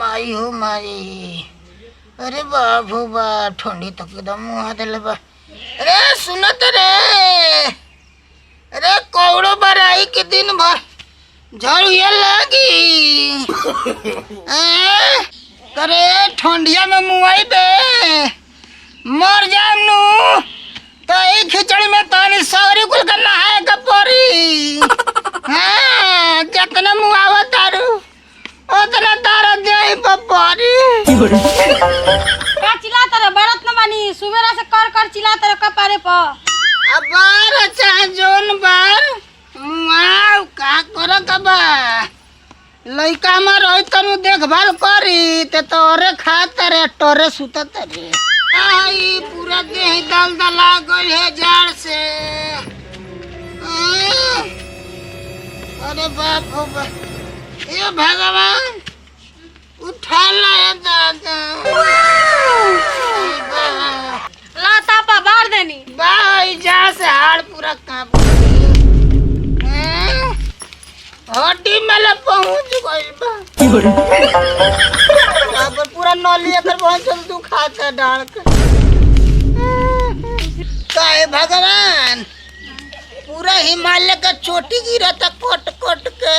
माई हो माई। अरे बाप हो बा ठंडी तक एकदम मुँह दिल बा। अरे सुनत रे, अरे कौड़ो बराई के दिन भर झड़िया लगी। करे ठंडिया में मुआई बे मर जाम नु तो ई खिचड़ी में तनी सौरी कुल का नहाए का परी। हाँ जतना मुआवा तारू उतना तारा दे परी। का चिल्लात रे बरत न बानी सुबेरा से कर कर चिल्लात रे कपारे पर। अब बार चाहे जोन बार मुआव का कर कबा लइका में रही तनु देखभाल करी ते तोरे खात रे टोरे सुतत रे। आई पूरा देह दल दला गई है जाड़ से। अरे बाप हो बा, ये भगवान उठा लाया दादा। लाता पा बार देनी बाई जा से हाड़ पूरा कांप हड्डी में पहुंच गई बा। पर पूरा नौली अगर बहुत चल तू खाता डाल कर काहे भगवान पूरा हिमालय का चोटी गिरा था कोट कोट के।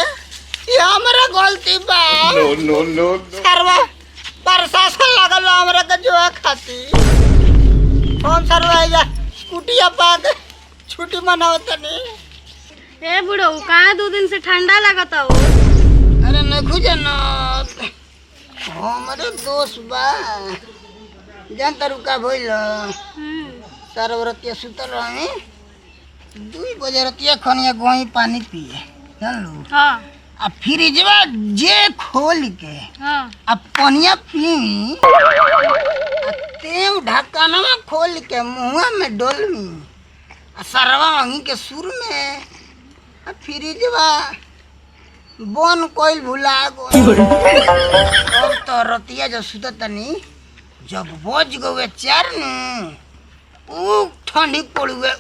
ये हमारा गलती बा। नो सरवा प्रशासन लगल हमरा के जो खाती कौन सरवा जा स्कूटिया पाके छुट्टी मनावत नहीं। ए बुढ़ो कहाँ 2 दिन से ठंडा लगता हो। अरे न खुजना हमारे दोस्त बा जान तरुका भइल सरवरतिया सुतल रही 2 बजे रतिया खनिया गोई पानी पिए जानलू। हां आ फ्रिजवा जे खोल के हां अब पनिया पी तेव ढक्कनवा खोल के मुंह में डोलमी आ सरवा वहीं के सुर में आ फ्रिजवा बन कोइल भुला गो। और तो रतिया जब सुतत तनी जब बज गए 4 ऊ ठंडी कोड़ुए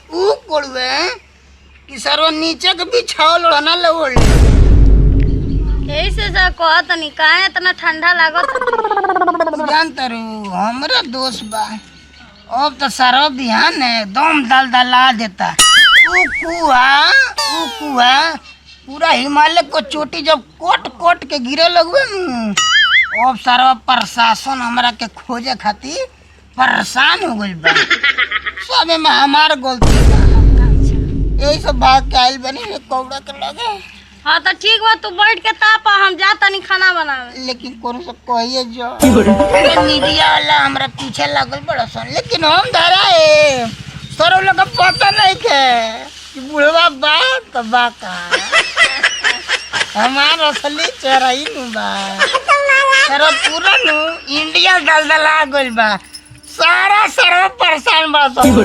कि सरवा नीचे के बिछावल रहना लोड़ ऐसे सा कहत नहीं काहे इतना ठंडा लागत। जान तरू हमरा दोस्त बा अब तो सरवा बिहान है दम दल दला देता। कुआ पूरा हिमालय को चोटी जब कोट कोट के गिरे लगवे न अब सारा प्रशासन हमरा के खोजे खातिर परेशान हो गइल बा। सब में हमार गलती बा। यही सब भाग के आइल बनी कौड़ा के लगे। हाँ तो ठीक बा तू बैठ के तापा हम जा तनी खाना बनावे। लेकिन कोनो से कहिए जो मीडिया वाला हमरा पीछे लगल बड़ा सन लेकिन हम धरा है सर लोग का पता नहीं के बुढ़वा बा तो बा का हमारा असली चेहरा ही नु बा। सर पूरा नु इंडिया दलदला गइल बा। सारा सर परेशान बा। सब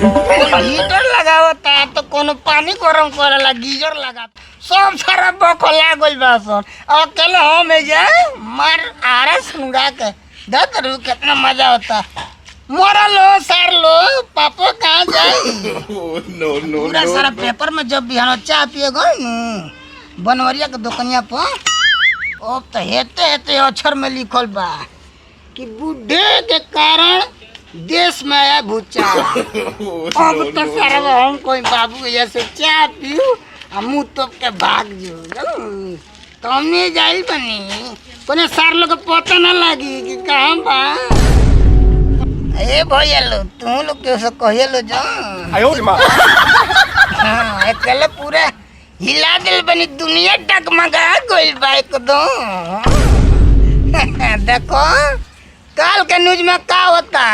हीटर लगावता तो कोनो पानी गरम करेला गीजर लगा सब सारा बकला गइल बा। सर अकेले हम जाए मार आरा सुनगा के दत रू कितना मजा होता। मोरा लो सर लो पापा कहाँ जाए। पूरा सारा पेपर में जब बिहान चाय पिए गए न बनवरिया के दुकनिया पर अब तो हेते अक्षर में लिखल बा कि बुढ़े के कारण देश में आया भूचाल। अब तो सारा हम कोई बाबू जैसे चाय पियो मुँह तोप के भाग जो तो हमने जाइल बनी कोने सार लोग पता ना लगी कि कहाँ बा। ए भैया लो तू लोग कैसे कहिए लो जा हाँ अकेले पूरा हिला दिल बनी दुनिया डगमगा गइल बा एकदम। देखो काल के न्यूज में का होता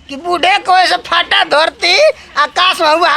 कि बूढ़े को ऐसे फटा धरती आकाश में हुआ